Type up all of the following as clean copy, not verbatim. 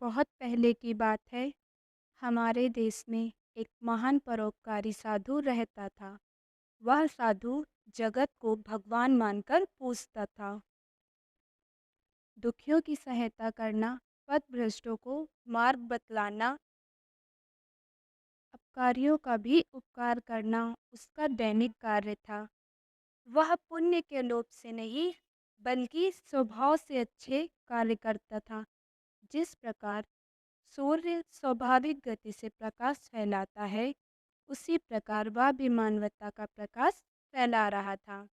बहुत पहले की बात है। हमारे देश में एक महान परोपकारी साधु रहता था। वह साधु जगत को भगवान मानकर पूजता था। दुखियों की सहायता करना, पथभ्रष्टों को मार्ग बतलाना, अपकारियों का भी उपकार करना उसका दैनिक कार्य था। वह पुण्य के लोभ से नहीं, बल्कि स्वभाव से अच्छे कार्य करता था। जिस प्रकार सूर्य स्वाभाविक गति से प्रकाश फैलाता है, उसी प्रकार वह भी मानवता का प्रकाश फैला रहा था।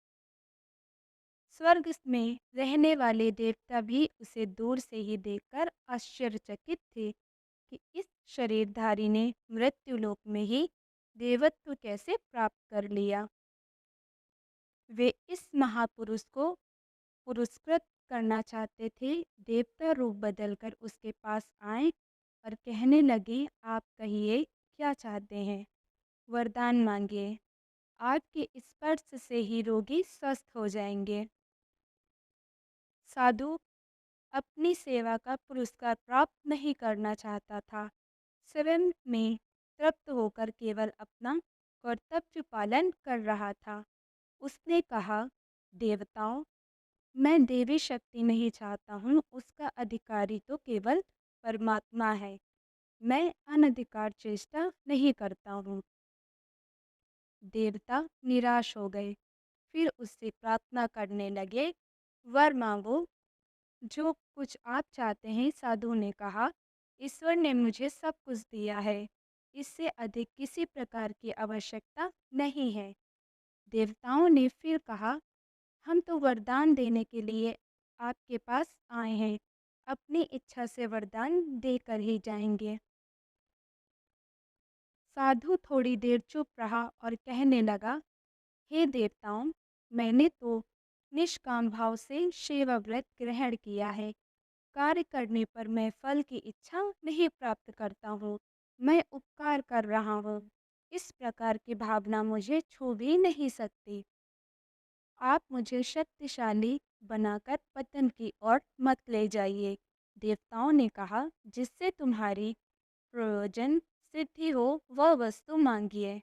स्वर्ग में रहने वाले देवता भी उसे दूर से ही देखकर आश्चर्यचकित थे कि इस शरीरधारी ने मृत्युलोक में ही देवत्व कैसे प्राप्त कर लिया। वे इस महापुरुष को पुरस्कृत करना चाहते थे। देवता रूप बदलकर उसके पास आए और कहने लगे, आप कहिए क्या चाहते हैं? वरदान मांगिए। आपके स्पर्श से ही रोगी स्वस्थ हो जाएंगे। साधु अपनी सेवा का पुरस्कार प्राप्त नहीं करना चाहता था। स्वयं में तृप्त होकर केवल अपना कर्तव्य पालन कर रहा था। उसने कहा, देवताओं, मैं देवी शक्ति नहीं चाहता हूँ, उसका अधिकारी तो केवल परमात्मा है। मैं अनधिकार चेष्टा नहीं करता हूँ। देवता निराश हो गए। फिर उससे प्रार्थना करने लगे, वर मांगो जो कुछ आप चाहते हैं। साधु ने कहा, ईश्वर ने मुझे सब कुछ दिया है, इससे अधिक किसी प्रकार की आवश्यकता नहीं है। देवताओं ने फिर कहा, हम तो वरदान देने के लिए आपके पास आए हैं, अपनी इच्छा से वरदान देकर ही जाएंगे। साधु थोड़ी देर चुप रहा और कहने लगा, हे देवताओं, मैंने तो निष्काम भाव से सेवा व्रत ग्रहण किया है। कार्य करने पर मैं फल की इच्छा नहीं प्राप्त करता हूँ। मैं उपकार कर रहा हूँ। इस प्रकार की भावना मुझे छू भी नहीं सकती। आप मुझे शक्तिशाली बनाकर पतन की ओर मत ले जाइए। देवताओं ने कहा, जिससे तुम्हारी प्रयोजन सिद्धि हो वह वस्तु मांगिए।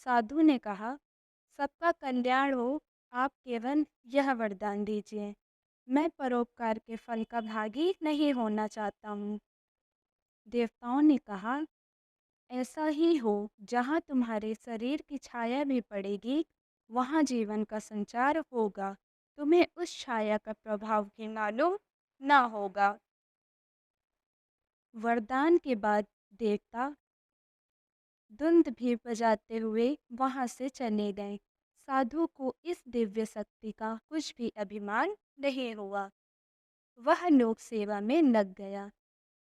साधु ने कहा, सबका कल्याण हो, आप केवल यह वरदान दीजिए। मैं परोपकार के फल का भागी नहीं होना चाहता हूँ। देवताओं ने कहा, ऐसा ही हो, जहाँ तुम्हारे शरीर की छाया भी पड़ेगी, वहाँ जीवन का संचार होगा। तुम्हें उस छाया का प्रभाव भी मालूम ना होगा। वरदान के बाद देवता धुंध भी बजाते हुए वहां से चले गए। साधु को इस दिव्य शक्ति का कुछ भी अभिमान नहीं हुआ। वह लोक सेवा में लग गया।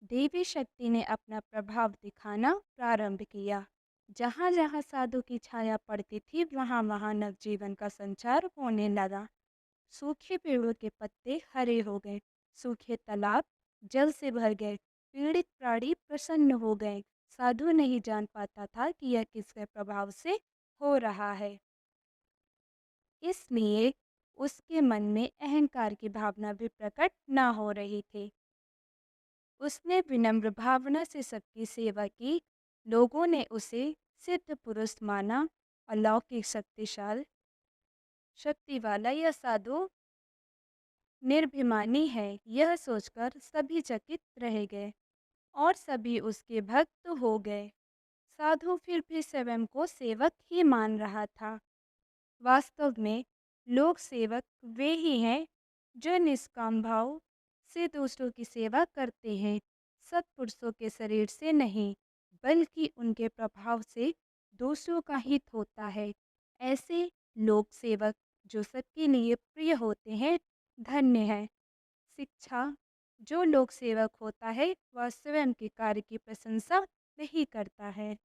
देवी शक्ति ने अपना प्रभाव दिखाना प्रारंभ किया। जहाँ जहाँ साधु की छाया पड़ती थी, वहाँ वहाँ नवजीवन का संचार होने लगा। सूखे पेड़ों के पत्ते हरे हो गए, सूखे तालाब जल से भर गए, पीड़ित प्राणी प्रसन्न हो गए। साधु नहीं जान पाता था कि यह किसके प्रभाव से हो रहा है, इसलिए उसके मन में अहंकार की भावना भी प्रकट न हो रही थी। उसने विनम्र भावना से सबकी सेवा की। लोगों ने उसे सिद्ध पुरुष माना। अलौकिक शक्ति वाला यह साधु निर्भिमानी है, यह सोचकर सभी चकित रह गए और सभी उसके भक्त हो गए। साधु फिर भी स्वयं को सेवक ही मान रहा था। वास्तव में लोक सेवक वे ही हैं जो निष्काम भाव से दूसरों की सेवा करते हैं। सत्पुरुषों के शरीर से नहीं, बल्कि उनके प्रभाव से दूसरों का हित होता है। ऐसे लोक सेवक जो सबके लिए प्रिय होते हैं, धन्य है। शिक्षा, जो लोक सेवक होता है वह स्वयं के कार्य की प्रशंसा नहीं करता है।